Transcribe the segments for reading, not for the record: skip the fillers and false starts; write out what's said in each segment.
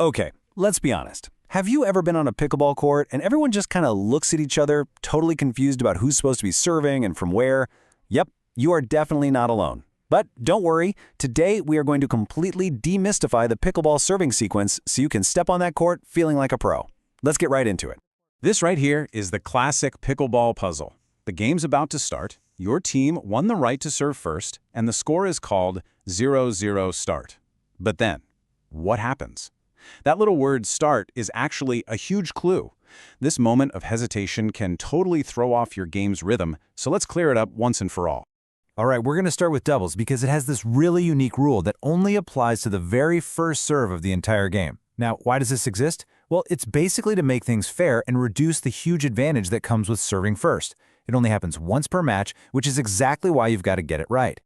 Okay, let's be honest. Have you ever been on a pickleball court and everyone just kind of looks at each other, totally confused about who's supposed to be serving and from where? Yep, you are definitely not alone. But don't worry, today we are going to completely demystify the pickleball serving sequence so you can step on that court feeling like a pro. Let's get right into it. This right here is the classic pickleball puzzle. The game's about to start, your team won the right to serve first, and the score is called 0-0 start. But then, what happens? That little word start is actually a huge clue. This moment of hesitation can totally throw off your game's rhythm, so let's clear it up once and for all. All right, we're going to start with doubles because it has this really unique rule that only applies to the very first serve of the entire game. Now, why does this exist? Well, it's basically to make things fair and reduce the huge advantage that comes with serving first. It only happens once per match, which is exactly why you've got to get it right.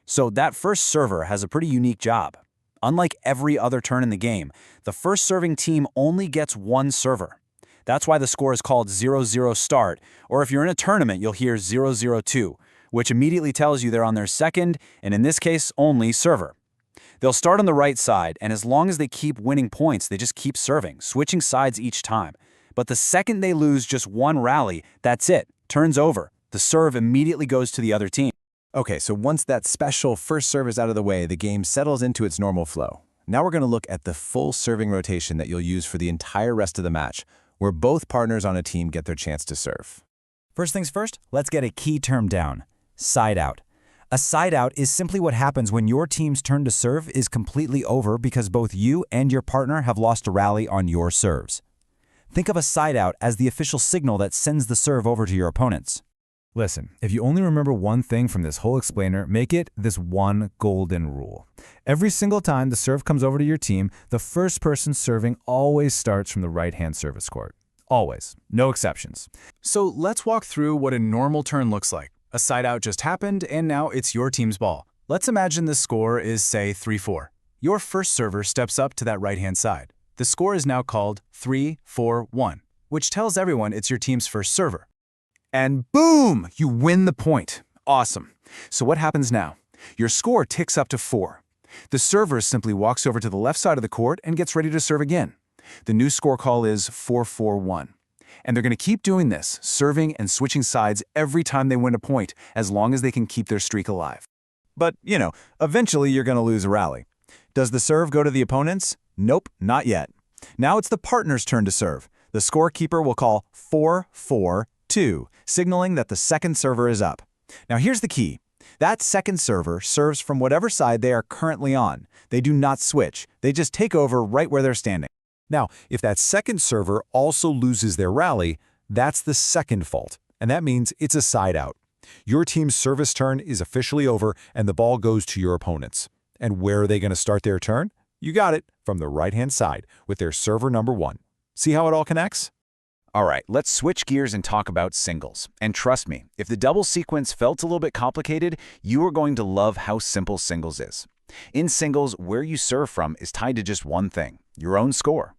So that first server has a pretty unique job. Unlike every other turn in the game, the first serving team only gets one server. That's why the score is called 0-0 start, or if you're in a tournament, you'll hear 0-0-2, which immediately tells you they're on their second, and in this case, only server. They'll start on the right side, and as long as they keep winning points, they just keep serving, switching sides each time. But the second they lose just one rally, that's it, turn's over. The serve immediately goes to the other team. Okay, so once that special first serve is out of the way, the game settles into its normal flow. Now we're going to look at the full serving rotation that you'll use for the entire rest of the match, where both partners on a team get their chance to serve. First things first, let's get a key term down: side out. A side out is simply what happens when your team's turn to serve is completely over because both you and your partner have lost a rally on your serves. Think of a side out as the official signal that sends the serve over to your opponents. Listen, if you only remember one thing from this whole explainer, make it this one golden rule. Every single time the serve comes over to your team, the first person serving always starts from the right-hand service court. Always. No exceptions. So let's walk through what a normal turn looks like. A side out just happened, and now it's your team's ball. Let's imagine the score is, say, 3-4. Your first server steps up to that right-hand side. The score is now called 3-4-1, which tells everyone it's your team's first server. And boom! You win the point. Awesome. So what happens now? Your score ticks up to 4. The server simply walks over to the left side of the court and gets ready to serve again. The new score call is 4-4-1. And they're going to keep doing this, serving and switching sides every time they win a point, as long as they can keep their streak alive. But, eventually you're going to lose a rally. Does the serve go to the opponents? Nope, not yet. Now it's the partner's turn to serve. The scorekeeper will call 4-4-2, signaling that the second server is up. Now here's the key. That second server serves from whatever side they are currently on. They do not switch. They just take over right where they're standing. Now, if that second server also loses their rally, that's the second fault, and that means it's a side out. Your team's service turn is officially over and the ball goes to your opponents. And where are they going to start their turn? You got it, from the right-hand side with their server number 1. See how it all connects? All right, let's switch gears and talk about singles. And trust me, if the double sequence felt a little bit complicated, you are going to love how simple singles is. In singles, where you serve from is tied to just one thing: your own score.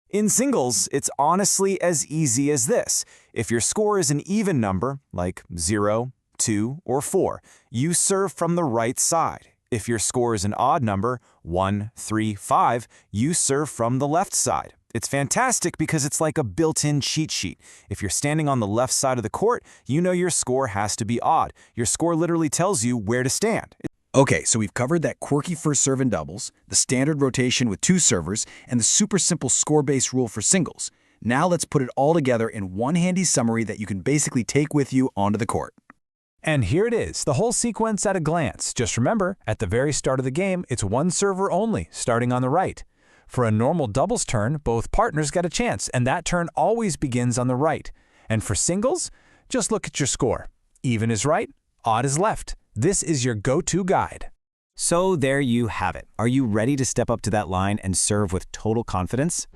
In singles, it's honestly as easy as this. If your score is an even number, like 0, 2, or 4, you serve from the right side. If your score is an odd number, 1, 3, 5, you serve from the left side. It's fantastic because it's like a built-in cheat sheet. If you're standing on the left side of the court, you know your score has to be odd. Your score literally tells you where to stand. Okay, so we've covered that quirky first serve in doubles, the standard rotation with 2 servers, and the super simple score-based rule for singles. Now let's put it all together in one handy summary that you can basically take with you onto the court. And here it is, the whole sequence at a glance. Just remember, at the very start of the game, it's one server only, starting on the right. For a normal doubles turn, both partners get a chance, and that turn always begins on the right. And for singles, just look at your score. Even is right, odd is left. This is your go-to guide. So there you have it. Are you ready to step up to that line and serve with total confidence?